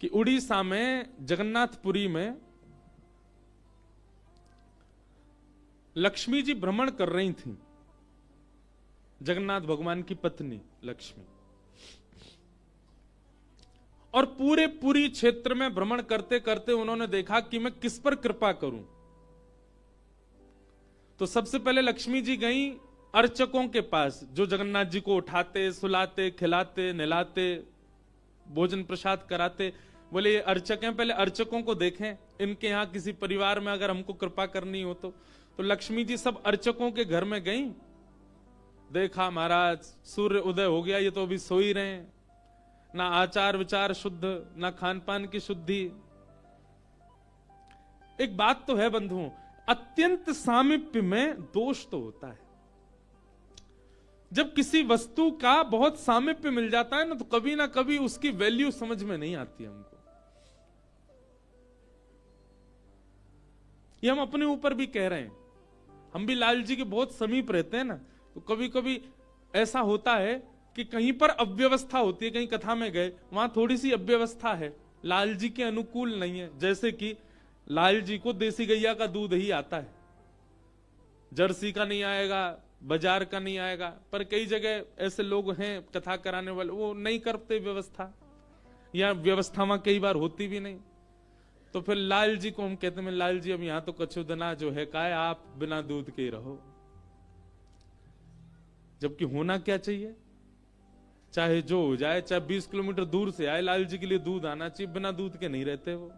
कि उड़ीसा में जगन्नाथपुरी में लक्ष्मी जी भ्रमण कर रही थी, जगन्नाथ भगवान की पत्नी लक्ष्मी, और पूरी क्षेत्र में भ्रमण करते करते उन्होंने देखा कि मैं किस पर कृपा करूं। तो सबसे पहले लक्ष्मी जी गई अर्चकों के पास, जो जगन्नाथ जी को उठाते, सुलाते, खिलाते, नहलाते, भोजन प्रसाद कराते। बोले ये अर्चक हैं, पहले अर्चकों को देखें, इनके यहां किसी परिवार में अगर हमको कृपा करनी हो तो लक्ष्मी जी सब अर्चकों के घर में गई। देखा महाराज सूर्य उदय हो गया, ये तो अभी सो ही रहे हैं, ना आचार विचार शुद्ध, ना खान पान की शुद्धि। एक बात तो है बंधुओं, अत्यंत सामीप्य में दोष तो होता है। जब किसी वस्तु का बहुत सामीप्य मिल जाता है ना, तो कभी ना कभी उसकी वैल्यू समझ में नहीं आती हमको। ये हम अपने ऊपर भी कह रहे हैं, हम भी लाल जी के बहुत समीप रहते हैं ना, तो कभी कभी ऐसा होता है कि कहीं पर अव्यवस्था होती है, कहीं कथा में गए वहां थोड़ी सी अव्यवस्था है, लाल जी के अनुकूल नहीं है। जैसे कि लाल जी को देसी गैया का दूध ही आता है, जर्सी का नहीं आएगा, बाजार का नहीं आएगा। पर कई जगह ऐसे लोग हैं कथा कराने वाले, वो नहीं करते व्यवस्था, या व्यवस्था वहां कई बार होती भी नहीं। तो फिर लाल जी को हम कहते हैं, लाल जी अब यहां तो कछु दना जो है का है, आप बिना दूध के ही रहो। जबकि होना क्या चाहिए, चाहे जो हो जाए, चाहे 20 किलोमीटर दूर से आए, लाल जी के लिए दूध आना चाहिए, बिना दूध के नहीं रहते वो।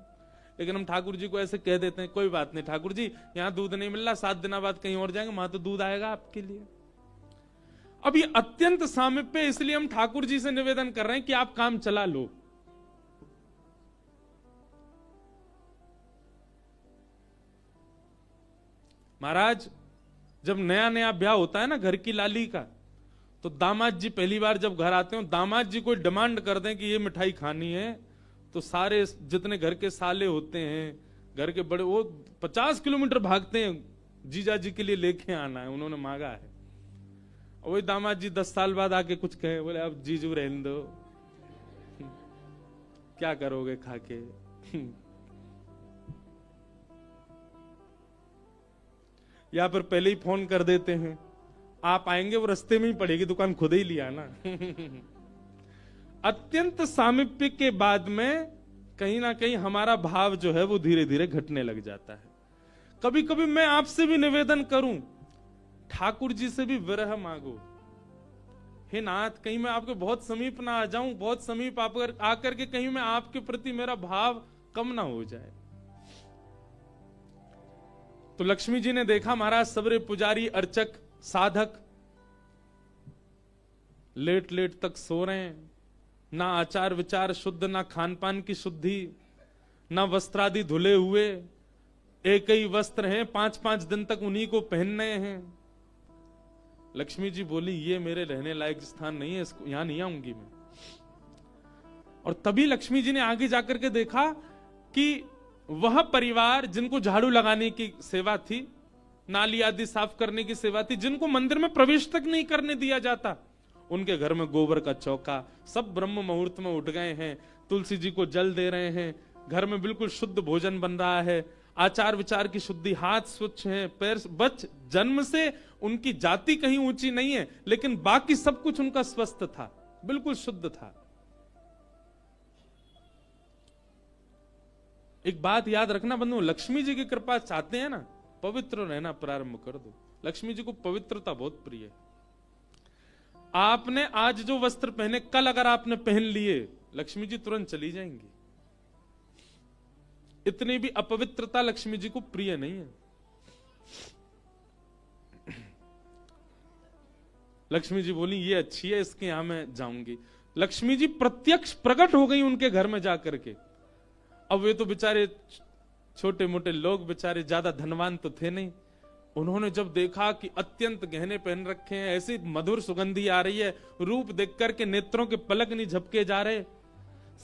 लेकिन हम ठाकुर जी को ऐसे कह देते हैं, कोई बात नहीं ठाकुर जी, यहां दूध नहीं मिल रहा, 7 दिन बाद कहीं और जाएंगे, वहां तो दूध आएगा आपके लिए। अब ये अत्यंत सामीप्य, इसलिए हम ठाकुर जी से निवेदन कर रहे हैं कि आप काम चला लो। महाराज जब नया नया ब्याह होता है ना घर की लाली का, तो दामाद जी पहली बार जब घर आते हो, दामाद जी कोई डिमांड कर दें कि ये मिठाई खानी है, तो सारे जितने घर के साले होते हैं, घर के बड़े, वो 50 किलोमीटर भागते हैं, जीजा जी के लिए लेके आना है, उन्होंने मांगा है। वही दामाद जी 10 साल बाद आके कुछ कहे, बोले अब जीजू रहने दो, क्या करोगे खाके। या फिर पहले ही फोन कर देते हैं, आप आएंगे, वो रास्ते में ही पड़ेगी दुकान, खुद ही लिया ना। अत्यंत सामीप्य के बाद में कहीं ना कहीं हमारा भाव जो है वो धीरे धीरे घटने लग जाता है। कभी कभी मैं आपसे भी निवेदन करूं, ठाकुर जी से भी विरह मांगो, हे नाथ कहीं मैं आपके बहुत समीप ना आ जाऊं, बहुत समीप आकर के कहीं मैं आपके प्रति मेरा भाव कम ना हो जाए। तो लक्ष्मी जी ने देखा महाराज सबरे पुजारी, अर्चक, साधक लेट लेट तक सो रहे हैं, ना आचार विचार शुद्ध, ना खान पान की शुद्धि, ना वस्त्रादि धुले हुए, एक ही वस्त्र हैं, 5-5 दिन तक उन्हीं को पहनने हैं। लक्ष्मी जी बोली ये मेरे रहने लायक स्थान नहीं है, इसको यहां नहीं आऊंगी मैं। और तभी लक्ष्मी जी ने आगे जाकर के देखा कि वह परिवार जिनको झाड़ू लगाने की सेवा थी, नाली आदि साफ करने की सेवा थी, जिनको मंदिर में प्रवेश तक नहीं करने दिया जाता, उनके घर में गोबर का चौका, सब ब्रह्म मुहूर्त में उठ गए हैं, तुलसी जी को जल दे रहे हैं, घर में बिल्कुल शुद्ध भोजन बन रहा है, आचार विचार की शुद्धि, हाथ स्वच्छ हैं, पैर बच, जन्म से उनकी जाति कहीं ऊंची नहीं है, लेकिन बाकी सब कुछ उनका स्वस्थ था, बिल्कुल शुद्ध था। एक बात याद रखना बंधु, लक्ष्मी जी की कृपा चाहते हैं ना, पवित्र रहना प्रारंभ कर दो। लक्ष्मी जी को पवित्रता बहुत प्रिय है। आपने आज जो वस्त्र पहने, कल अगर आपने पहन लिए, लक्ष्मी जी तुरंत चली जाएंगी। इतनी भी अपवित्रता लक्ष्मी जी को प्रिय नहीं है। लक्ष्मी जी बोली ये अच्छी है, इसके यहां मैं जाऊंगी। लक्ष्मी जी प्रत्यक्ष प्रकट हो गई उनके घर में जाकर के। अब वे तो बेचारे छोटे मोटे लोग, बेचारे ज्यादा धनवान तो थे नहीं। उन्होंने जब देखा कि अत्यंत गहने पहन रखे हैं, ऐसी मधुर सुगंधी आ रही है, रूप देख करके नेत्रों के पलक नहीं झपके जा रहे,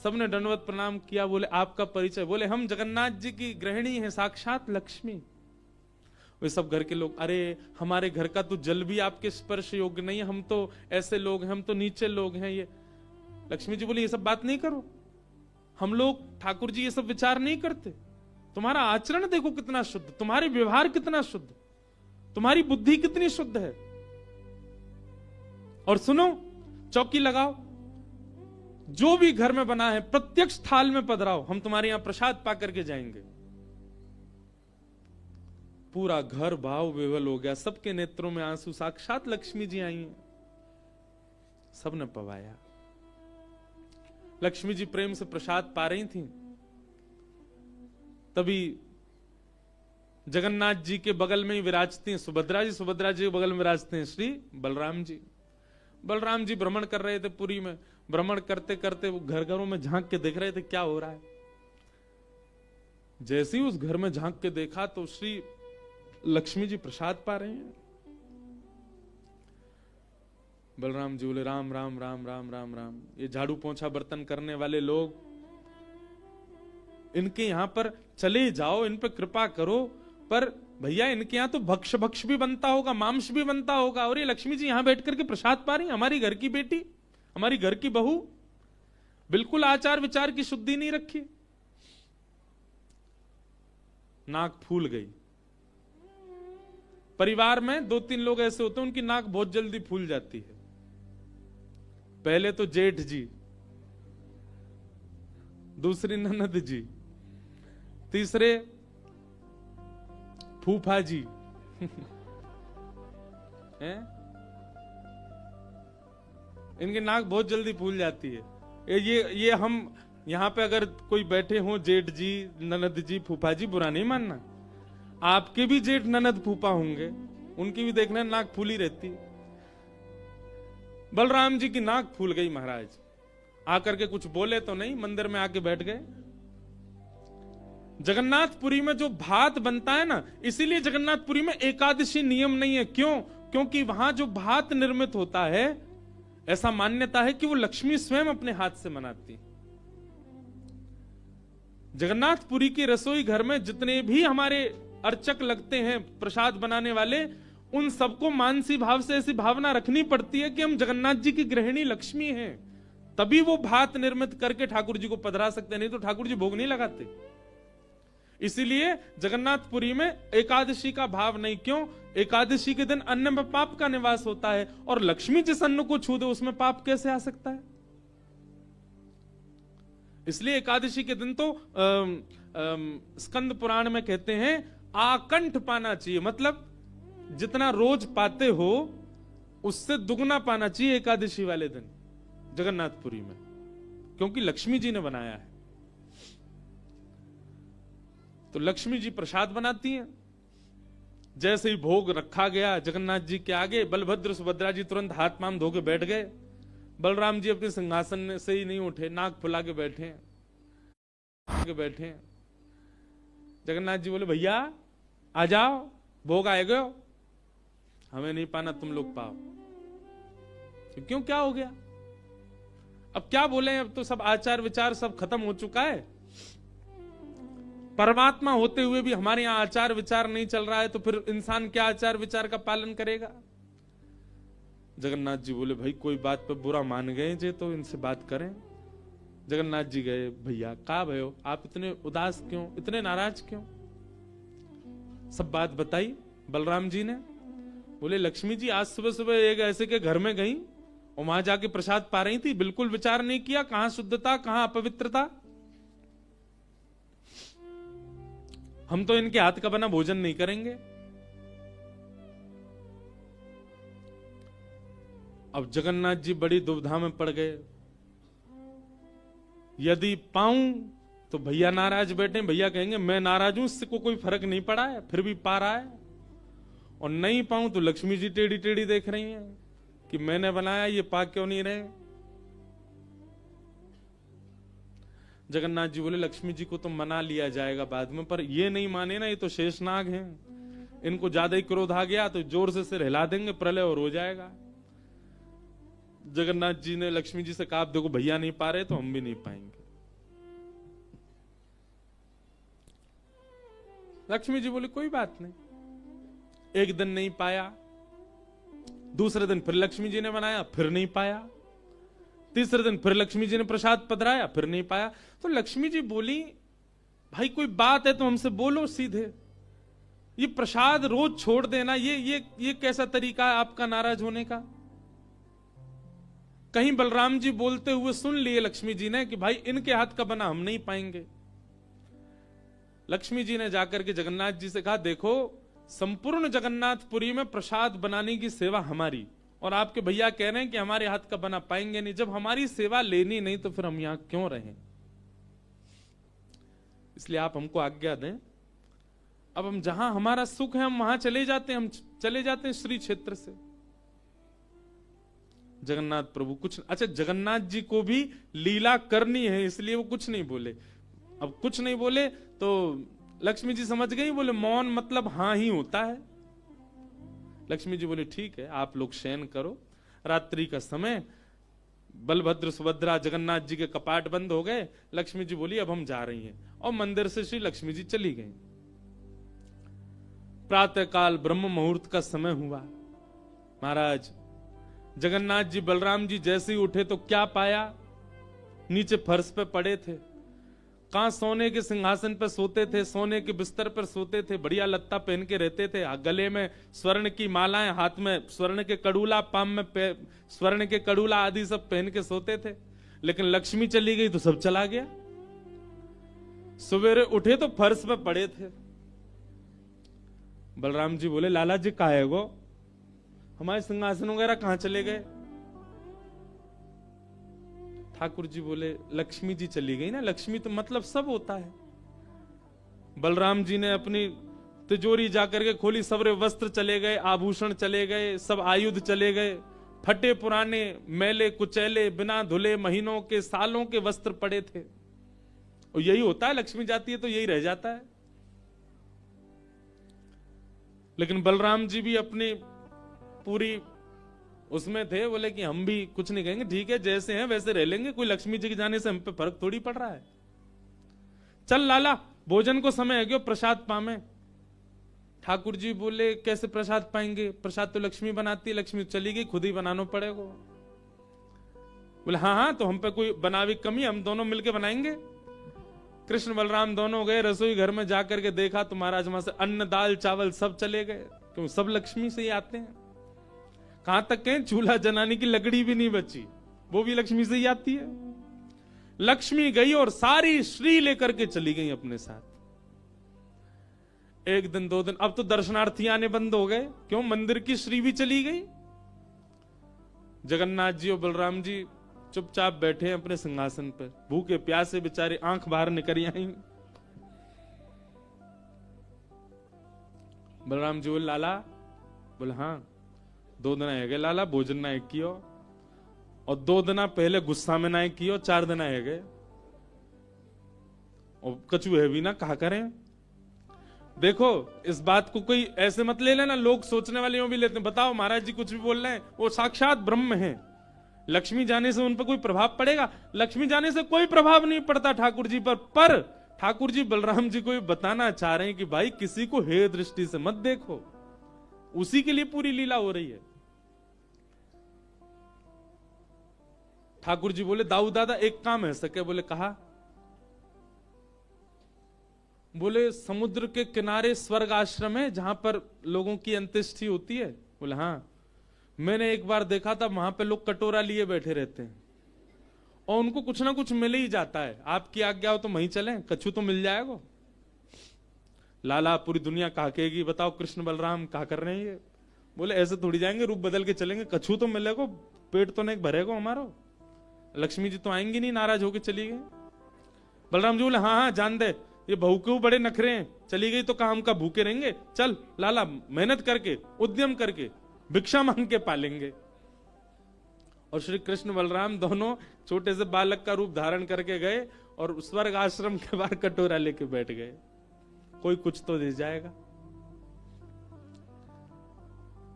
सबने दंडवत प्रणाम किया। बोले आपका परिचय? बोले हम जगन्नाथ जी की गृहिणी हैं, साक्षात लक्ष्मी। वे सब घर के लोग, अरे हमारे घर का तो जल भी आपके स्पर्श योग्य नहीं है, हम तो ऐसे लोग हैं, हम तो नीचे लोग हैं। ये लक्ष्मी जी बोली ये सब बात नहीं करो, हम लोग ठाकुर जी ये सब विचार नहीं करते। तुम्हारा आचरण देखो कितना शुद्ध, तुम्हारे व्यवहार कितना शुद्ध, तुम्हारी बुद्धि कितनी शुद्ध है। और सुनो, चौकी लगाओ, जो भी घर में बना है प्रत्यक्ष थाल में पधराओ, हम तुम्हारे यहां प्रसाद पा करके जाएंगे। पूरा घर भाव विवल हो गया, सबके नेत्रों में आंसू, साक्षात लक्ष्मी जी आई हैं, सबने पवाया। लक्ष्मी जी प्रेम से प्रसाद पा रही थी, तभी जगन्नाथ जी के बगल में ही विराजती हैं सुभद्रा जी, सुभद्रा जी के बगल में विराजते हैं श्री बलराम जी। बलराम जी भ्रमण कर रहे थे पुरी में, भ्रमण करते करते वो घर घरों में झांक के देख रहे थे क्या हो रहा है। जैसे ही उस घर में झांक के देखा तो श्री लक्ष्मी जी प्रसाद पा रहे हैं। बलराम जी बोले राम राम राम राम राम राम, ये झाड़ू पोंछा बर्तन करने वाले लोग, इनके यहां पर चले जाओ, इन पे कृपा करो, पर भैया इनके यहां तो भक्ष भक्ष भी बनता होगा, मांस भी बनता होगा, और ये लक्ष्मी जी यहां बैठ करके प्रसाद पा रही, हमारी घर की बेटी, हमारी घर की बहू, बिल्कुल आचार विचार की शुद्धि नहीं रखी। नाक फूल गई। परिवार में 2-3 लोग ऐसे होते हैं उनकी नाक बहुत जल्दी फूल जाती है। पहले तो जेठ जी, दूसरी ननद जी, तीसरे फूफा जी हैं? इनकी नाक बहुत जल्दी फूल जाती है। ये हम यहां पे अगर कोई बैठे हो, जेठ जी, ननद जी, फूफा जी, बुरा नहीं मानना, आपके भी जेठ ननद फूफा होंगे, उनकी भी देखना नाक फूली रहती। बलराम जी की नाक फूल गई महाराज, आकर के कुछ बोले तो नहीं, मंदिर में आके बैठ गए। जगन्नाथपुरी में जो भात बनता है ना, इसीलिए जगन्नाथपुरी में एकादशी नियम नहीं है। क्यों? क्योंकि वहां जो भात निर्मित होता है, ऐसा मान्यता है कि वो लक्ष्मी स्वयं अपने हाथ से बनाती। जगन्नाथपुरी की रसोई घर में जितने भी हमारे अर्चक लगते हैं, प्रसाद बनाने वाले, उन सबको मानसी भाव से ऐसी भावना रखनी पड़ती है कि हम जगन्नाथ जी की गृहिणी लक्ष्मी हैं, तभी वो भात निर्मित करके ठाकुर जी को पधरा सकते, नहीं तो ठाकुर जी भोग नहीं लगाते। इसीलिए जगन्नाथपुरी में एकादशी का भाव नहीं। क्यों? एकादशी के दिन अन्न में पाप का निवास होता है, और लक्ष्मी जिस अन्न को छू दे उसमें पाप कैसे आ सकता है? इसलिए एकादशी के दिन तो स्कंद पुराण में कहते हैं आकंठ पाना चाहिए, मतलब जितना रोज पाते हो उससे दुगना पाना चाहिए एकादशी वाले दिन जगन्नाथपुरी में, क्योंकि लक्ष्मी जी ने बनाया है। तो लक्ष्मी जी प्रसाद बनाती हैं। जैसे ही भोग रखा गया जगन्नाथ जी के आगे, बलभद्र सुभद्रा जी तुरंत हाथ पांव धो के बैठ गए। बलराम जी अपने सिंहासन से ही नहीं उठे, नाक फुला के बैठे हैं। जगन्नाथ जी बोले भैया आ जाओ, भोग आएगा, हमें नहीं पाना, तुम लोग पाओ। तो क्यों, क्या हो गया? अब क्या बोले, अब तो सब आचार विचार सब खत्म हो चुका है। परमात्मा होते हुए भी हमारे यहां आचार विचार नहीं चल रहा है, तो फिर इंसान क्या आचार विचार का पालन करेगा? जगन्नाथ जी बोले भाई कोई बात पे बुरा मान गए जे, तो इनसे बात करें। जगन्नाथ जी गए, भैया का भयो, आप इतने उदास क्यों, इतने नाराज क्यों? सब बात बताई बलराम जी ने। बोले लक्ष्मी जी आज सुबह सुबह एक ऐसे के घर में गई और वहां जाके प्रसाद पा रही थी, बिल्कुल विचार नहीं किया कहां शुद्धता कहां अपवित्रता। हम तो इनके हाथ का बना भोजन नहीं करेंगे। अब जगन्नाथ जी बड़ी दुविधा में पड़ गए। यदि पाऊं तो भैया नाराज बैठे, भैया कहेंगे मैं नाराज हूं, इससे को कोई फर्क नहीं पड़ा है, फिर भी पा रहा है। और नहीं पाऊं तो लक्ष्मी जी टेढ़ी टेढ़ी देख रही हैं कि मैंने बनाया, ये पा क्यों नहीं रहे। जगन्नाथ जी बोले लक्ष्मी जी को तो मना लिया जाएगा बाद में, पर ये नहीं माने ना, ये तो शेषनाग हैं, इनको ज्यादा ही क्रोध आ गया तो जोर से सिर हिला देंगे, प्रलय और हो जाएगा। जगन्नाथ जी ने लक्ष्मी जी से कहा देखो भैया नहीं पा रहे तो हम भी नहीं पाएंगे। लक्ष्मी जी बोले कोई बात नहीं। एक दिन नहीं पाया, दूसरे दिन फिर लक्ष्मी जी ने बनाया, फिर नहीं पाया, तीसरे दिन फिर लक्ष्मी जी ने प्रसाद पधराया, फिर नहीं पाया। तो लक्ष्मी जी बोली, भाई कोई बात है तो हमसे बोलो सीधे, ये प्रसाद रोज छोड़ देना, ये कैसा तरीका है आपका नाराज होने का। कहीं बलराम जी बोलते हुए सुन लिए लक्ष्मी जी ने कि भाई इनके हाथ का बना हम नहीं पाएंगे। लक्ष्मी जी ने जाकर के जगन्नाथ जी से कहा, देखो संपूर्ण जगन्नाथपुरी में प्रसाद बनाने की सेवा हमारी, और आपके भैया कह रहे हैं कि हमारे हाथ का बना पाएंगे नहीं। जब हमारी सेवा लेनी नहीं तो फिर हम यहां क्यों रहें, इसलिए आप हमको आज्ञा दें। अब हम जहां हमारा सुख है हम वहां चले जाते हैं, हम चले जाते हैं श्री क्षेत्र से। जगन्नाथ प्रभु कुछ, अच्छा जगन्नाथ जी को भी लीला करनी है इसलिए वो कुछ नहीं बोले। अब कुछ नहीं बोले तो लक्ष्मी जी समझ गई, बोले मौन मतलब हां ही होता है। लक्ष्मी जी बोले ठीक है, आप लोग शयन करो। रात्रि का समय, बलभद्र सुभद्रा जगन्नाथ जी के कपाट बंद हो गए। लक्ष्मी जी बोली अब हम जा रही हैं, और मंदिर से श्री लक्ष्मी जी चली गई। प्रातः काल ब्रह्म मुहूर्त का समय हुआ। महाराज जगन्नाथ जी बलराम जी जैसे ही उठे तो क्या पाया, नीचे फर्श पे पड़े थे। कहां सोने के सिंहासन पर सोते थे, सोने के बिस्तर पर सोते थे, बढ़िया लत्ता पहन के रहते थे, गले में स्वर्ण की मालाएं, हाथ में स्वर्ण के कड़ूला, पाम में स्वर्ण के कड़ूला आदि सब पहन के सोते थे। लेकिन लक्ष्मी चली गई तो सब चला गया। सवेरे उठे तो फर्श पे पड़े थे। बलराम जी बोले, लाला जी कहाँ है वो, हमारे सिंहासन वगैरह कहां चले गए। ठाकुर जी बोले, लक्ष्मी जी चली गई ना, लक्ष्मी तो मतलब सब होता है। बलराम जी ने अपनी तिजोरी जाकर के खोली, सबरे वस्त्र चले गए, आभूषण चले गए, सब आयुध चले गए, फटे पुराने मैले कुचैले बिना धुले महीनों के सालों के वस्त्र पड़े थे। और यही होता है, लक्ष्मी जाती है तो यही रह जाता है। लेकिन बलराम जी भी अपनी पूरी उसमें थे, बोले कि हम भी कुछ नहीं कहेंगे, ठीक है जैसे हैं वैसे रह लेंगे, कोई लक्ष्मी जी के जाने से हम पे फर्क थोड़ी पड़ रहा है। चल लाला भोजन को समय है, प्रसाद पामे। ठाकुर जी बोले, कैसे प्रसाद पाएंगे, प्रसाद तो लक्ष्मी बनाती है, लक्ष्मी चली गई, खुद ही बनाना पड़ेगा। बोले हाँ हाँ, तो हम पे कोई बनावी कमी, हम दोनों मिलके बनाएंगे। कृष्ण बलराम दोनों गए रसोई घर में, जाकर के देखा तो महाराज वहां से अन्न दाल चावल सब चले गए, क्यों सब लक्ष्मी से ही आते हैं। कहां तक कहें, चूल्हा जलाने की लकड़ी भी नहीं बची, वो भी लक्ष्मी से ही आती है। लक्ष्मी गई और सारी श्री लेकर के चली गई अपने साथ। एक दिन दो दिन, अब तो दर्शनार्थी आने बंद हो गए, क्यों, मंदिर की श्री भी चली गई। जगन्नाथ जी और बलराम जी चुपचाप बैठे हैं अपने सिंहासन पर, भूखे प्यासे बेचारे, आंख बाहर निकल आई। बलराम जी बोले, लाला, बोले हाँ, 2 दिन है गए लाला, भोजन ना एक कियो, और 2 दिन पहले गुस्सा में ना कियो, 4 दिन है गए, और कछु है भी ना, कहा करें। देखो इस बात को कोई ऐसे मत ले लेना, लोग सोचने वाले यूं भी लेते हैं, बताओ महाराज जी कुछ भी बोल रहे हैं, वो साक्षात ब्रह्म है, लक्ष्मी जाने से उन पर कोई प्रभाव पड़ेगा, लक्ष्मी जाने से कोई प्रभाव नहीं पड़ता ठाकुर जी पर ठाकुर जी बलराम जी को बताना चाह रहे हैं कि भाई किसी को हेय दृष्टि से मत देखो, उसी के लिए पूरी लीला हो रही है। ठाकुर जी बोले, दाऊ दादा एक काम है सके, बोले कहा, बोले समुद्र के किनारे स्वर्ग आश्रम है जहां पर लोगों की अंत्येष्टि होती है। बोले हाँ, मैंने एक बार देखा था, वहां पे लोग कटोरा लिए बैठे रहते हैं और उनको कुछ ना कुछ मिल ही जाता है, आपकी आज्ञा हो तो वहीं चलें, कछु तो मिल जाएगा। लाला पूरी दुनिया कहा कहेगी, बताओ कृष्ण बलराम कहा कर रहे हैं ये। बोले ऐसे थोड़ी जाएंगे, रूप बदल के चलेंगे, कछु तो मिलेगा, पेट तो नहीं भरेगा हमारा, लक्ष्मी जी तो आएंगी नहीं, नाराज होके चली गई। बलराम जी बोले हाँ हाँ जान दे, ये बहू के बड़े नखरे हैं, चली गई तो काम का भूखे रहेंगे, चल लाला मेहनत करके उद्यम करके भिक्षा मांग के पालेंगे। और श्री कृष्ण बलराम दोनों छोटे से बालक का रूप धारण करके गए और स्वर्ग आश्रम के बाहर कटोरा लेके बैठ गए, कोई कुछ तो दे जाएगा।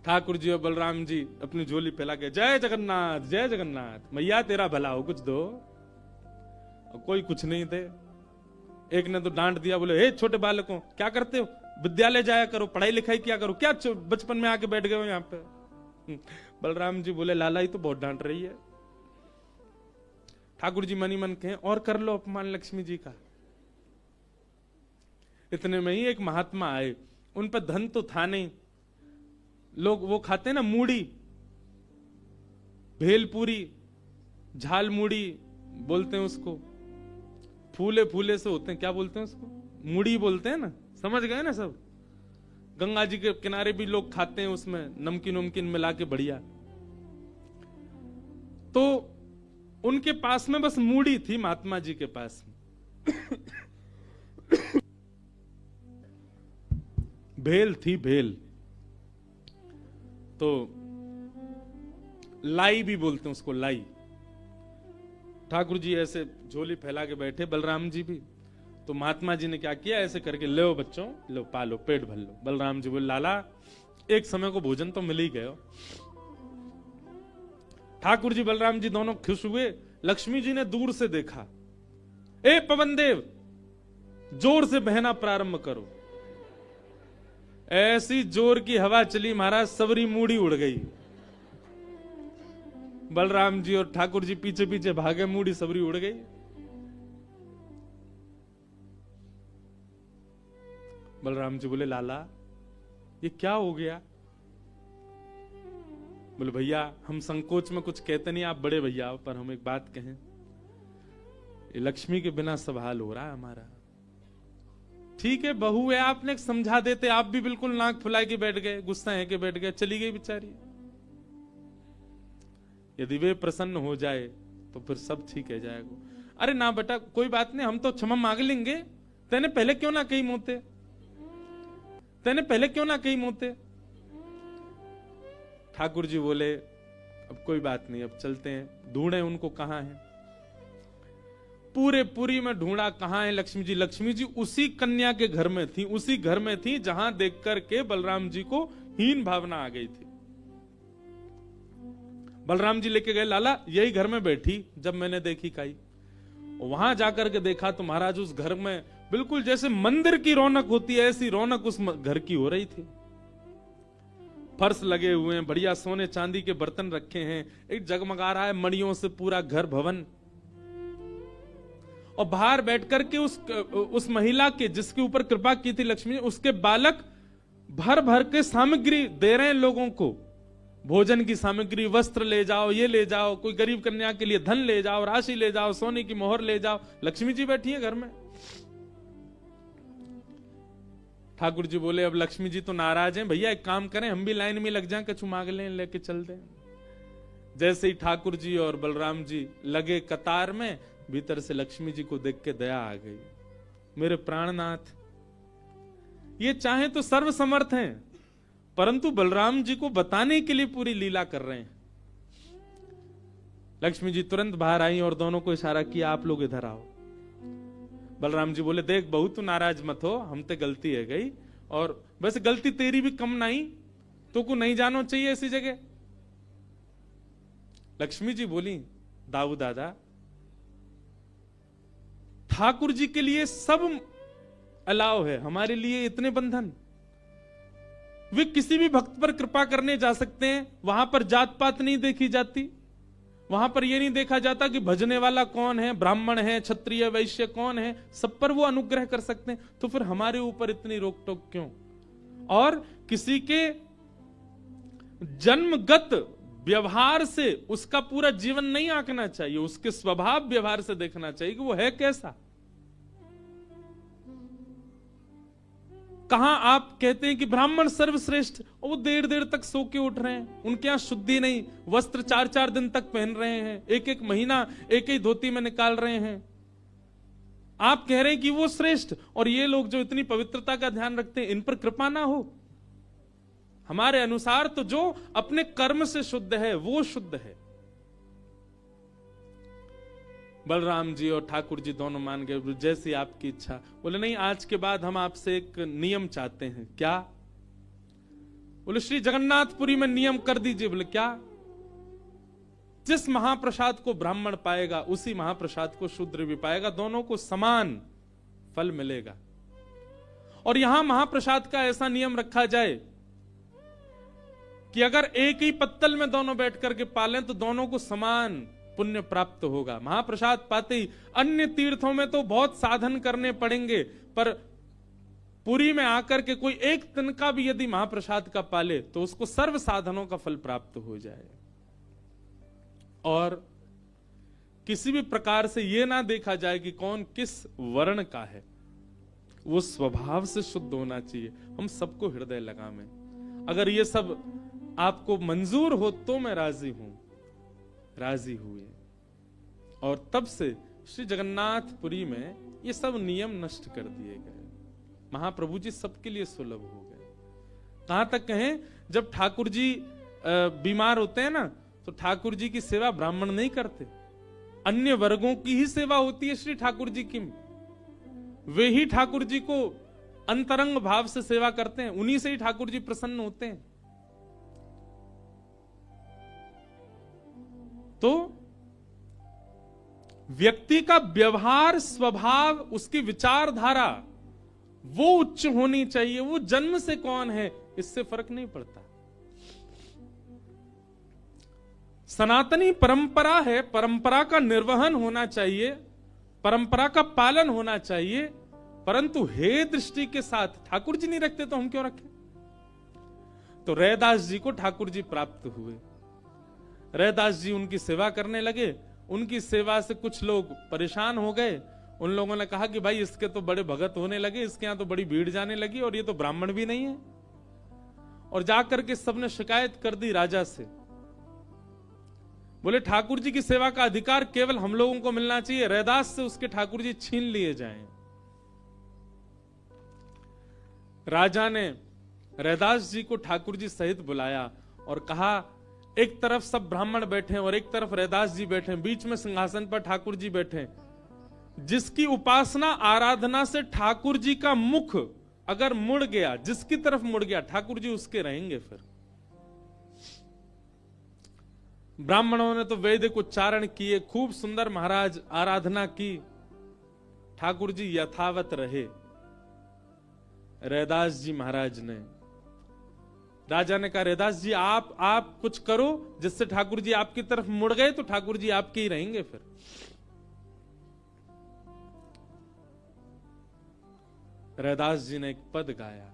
ठाकुर जी और बलराम जी अपनी झोली फैला के, जय जगन्नाथ जय जगन्नाथ, मैया तेरा भला हो कुछ दो। और कोई कुछ नहीं थे। एक ने तो डांट दिया, बोले हे छोटे बालकों क्या करते हो, विद्यालय जाया करो, पढ़ाई लिखाई किया करो, क्या बचपन में आके बैठ गए हो यहाँ पे। बलराम जी बोले, लाला ही तो बहुत डांट रही है। ठाकुर जी मनी मन कहें और कर लो अपमान लक्ष्मी जी का। इतने में ही एक महात्मा आए, उन पर धन तो था नहीं, लोग वो खाते ना मूढ़ी, भेलपूरी, झाल मूढ़ी बोलते हैं उसको, फूले फूले से होते हैं, क्या बोलते हैं उसको, मूढ़ी बोलते हैं ना, समझ गए ना सब। गंगा जी के किनारे भी लोग खाते हैं, उसमें नमकीन नमकीन मिला के बढ़िया। तो उनके पास में बस मूढ़ी थी, महात्मा जी के पास में भेल थी, भेल तो लाई भी बोलते हैं उसको, लाई। ठाकुर जी ऐसे झोली फैला के बैठे, बलराम जी भी। तो महात्मा जी ने क्या किया, ऐसे करके लो बच्चों, लो पालो, पेट भर लो। बलराम जी बोले लाला एक समय को भोजन तो मिल ही गयो। ठाकुर जी बलराम जी दोनों खुश हुए। लक्ष्मी जी ने दूर से देखा, ए पवन देव जोर से बहना प्रारंभ करो। ऐसी जोर की हवा चली महाराज, सबरी मूढ़ी उड़ गई। बलराम जी और ठाकुर जी पीछे पीछे भागे, मूढ़ी सबरी उड़ गई। बलराम जी बोले लाला ये क्या हो गया? बोले भैया हम संकोच में कुछ कहते नहीं, आप बड़े भैया हो, पर हम एक बात कहें, ये लक्ष्मी के बिना सब हाल हो रहा है हमारा। ठीक है बहू है, आपने समझा देते, आप भी बिल्कुल नाक फुला के बैठ गए, गुस्सा है के बैठ गए, चली गई बेचारी। यदि वे प्रसन्न हो जाए तो फिर सब ठीक है जाएगा। अरे ना बेटा कोई बात नहीं, हम तो क्षमा मांग लेंगे, तेने पहले क्यों ना कही मोते, तेने पहले क्यों ना कही मोते। ठाकुर जी बोले अब कोई बात नहीं, अब चलते हैं, ढूंढे उनको कहां है। पूरे पुरी में ढूंढा, कहां है लक्ष्मी जी। लक्ष्मी जी उसी कन्या के घर में थी, उसी घर में थी जहां देख करके बलराम जी को हीन भावना आ गई थी। बलराम जी लेके गए, लाला यही घर में बैठी जब मैंने देखी काई। वहां जाकर के देखा तो महाराज उस घर में बिल्कुल जैसे मंदिर की रौनक होती है, ऐसी रौनक उस घर की हो रही थी। फर्श लगे हुए हैं, बढ़िया सोने चांदी के बर्तन रखे हैं, एक जगमगा रहा है मणियों से पूरा घर भवन। और बाहर बैठ करके उस महिला के जिसके ऊपर कृपा की थी लक्ष्मी, उसके बालक भर भर के सामग्री दे रहे हैं लोगों को, भोजन की सामग्री, वस्त्र ले जाओ, ये ले जाओ, कोई गरीब कन्या के लिए धन ले जाओ, राशि ले जाओ, सोने की मोहर ले जाओ। लक्ष्मी जी बैठी है घर में। ठाकुर जी बोले अब लक्ष्मी जी तो नाराज हैं, भैया एक काम करें हम भी लाइन में लग जाएं, कछु मांग लें, लेके चल दें। जैसे ही ठाकुर जी और बलराम जी लगे कतार में, भीतर से लक्ष्मी जी को देख के दया आ गई। मेरे प्राणनाथ ये चाहे तो सर्वसमर्थ हैं, परंतु बलराम जी को बताने के लिए पूरी लीला कर रहे हैं। लक्ष्मी जी तुरंत बाहर आई और दोनों को इशारा किया, आप लोग इधर आओ। बलराम जी बोले देख बहू तू नाराज मत हो, हम ते गलती है गई, और वैसे गलती तेरी भी कम नहीं, तो को नहीं जानो चाहिए ऐसी जगह। लक्ष्मी जी बोली दाऊ दादा ठाकुर जी के लिए सब अलाव है, हमारे लिए इतने बंधन। वे किसी भी भक्त पर कृपा करने जा सकते हैं, वहां पर जात पात नहीं देखी जाती, वहां पर यह नहीं देखा जाता कि भजने वाला कौन है, ब्राह्मण है, क्षत्रिय, वैश्य कौन है, सब पर वो अनुग्रह कर सकते हैं। तो फिर हमारे ऊपर इतनी रोक टोक क्यों? और किसी के जन्मगत व्यवहार से उसका पूरा जीवन नहीं आंकना चाहिए, उसके स्वभाव व्यवहार से देखना चाहिए कि वो है कैसा। कहां आप कहते हैं कि ब्राह्मण सर्वश्रेष्ठ, और वो देर देर तक सो के उठ रहे हैं, उनके यहां शुद्धि नहीं, वस्त्र 4-4 दिन तक पहन रहे हैं, एक महीना एक ही धोती में निकाल रहे हैं। आप कह रहे हैं कि वो श्रेष्ठ, और ये लोग जो इतनी पवित्रता का ध्यान रखते हैं, इन पर कृपा ना हो। हमारे अनुसार तो जो अपने कर्म से शुद्ध है वो शुद्ध है। बलराम जी और ठाकुर जी दोनों मान गए, जैसी आपकी इच्छा। बोले नहीं, आज के बाद हम आपसे एक नियम चाहते हैं। क्या? बोले श्री जगन्नाथपुरी में नियम कर दीजिए। बोले क्या? जिस महाप्रसाद को ब्राह्मण पाएगा उसी महाप्रसाद को शूद्र भी पाएगा, दोनों को समान फल मिलेगा। और यहां महाप्रसाद का ऐसा नियम रखा जाए कि अगर एक ही पत्तल में दोनों बैठ करके पालें तो दोनों को समान पुण्य प्राप्त होगा। महाप्रसाद पाते ही, अन्य तीर्थों में तो बहुत साधन करने पड़ेंगे, पर पुरी में आकर के कोई एक तिनका भी यदि महाप्रसाद का पाले तो उसको सर्व साधनों का फल प्राप्त हो जाए। और किसी भी प्रकार से यह ना देखा जाए कि कौन किस वर्ण का है, वो स्वभाव से शुद्ध होना चाहिए। हम सबको हृदय लगावें। अगर ये सब आपको मंजूर हो तो मैं राजी हूं। राजी हुए और तब से श्री जगन्नाथपुरी में ये सब नियम नष्ट कर दिए गए। महाप्रभु जी सबके लिए सुलभ हो गए। कहां तक कहें, जब ठाकुर जी बीमार होते हैं ना, तो ठाकुर जी की सेवा ब्राह्मण नहीं करते, अन्य वर्गों की ही सेवा होती है। श्री ठाकुर जी की, वे ही ठाकुर जी को अंतरंग भाव से सेवा करते हैं, उन्हीं से ही ठाकुर जी प्रसन्न होते हैं। तो व्यक्ति का व्यवहार, स्वभाव, उसकी विचारधारा वो उच्च होनी चाहिए। वो जन्म से कौन है इससे फर्क नहीं पड़ता। सनातनी परंपरा है, परंपरा का निर्वहन होना चाहिए, परंपरा का पालन होना चाहिए, परंतु हे दृष्टि के साथ ठाकुर जी नहीं रखते तो हम क्यों रखें। तो रैदास जी को ठाकुर जी प्राप्त हुए। रैदास जी उनकी सेवा करने लगे। उनकी सेवा से कुछ लोग परेशान हो गए। उन लोगों ने कहा कि भाई इसके तो बड़े भगत होने लगे, इसके यहां तो बड़ी भीड़ जाने लगी, और ये तो ब्राह्मण भी नहीं है। और जाकर के सबने शिकायत कर दी राजा से। बोले ठाकुर जी की सेवा का अधिकार केवल हम लोगों को मिलना चाहिए, रैदास से उसके ठाकुर जी छीन लिए जाएं। राजा ने रैदास जी को ठाकुर जी सहित बुलाया और कहा, एक तरफ सब ब्राह्मण बैठे और एक तरफ रैदास जी बैठे, बीच में सिंहासन पर ठाकुर जी बैठे। जिसकी उपासना आराधना से ठाकुर जी का मुख अगर मुड़ गया, जिसकी तरफ मुड़ गया, ठाकुर जी उसके रहेंगे। फिर ब्राह्मणों ने तो वैदिक उच्चारण किए, खूब सुंदर महाराज आराधना की, ठाकुर जी यथावत रहे। रैदास जी महाराज ने, राजा ने कहा, रैदास जी आप कुछ करो जिससे ठाकुर जी आपकी तरफ मुड़ गए तो ठाकुर जी आपके ही रहेंगे। फिर रैदास जी ने एक पद गाया,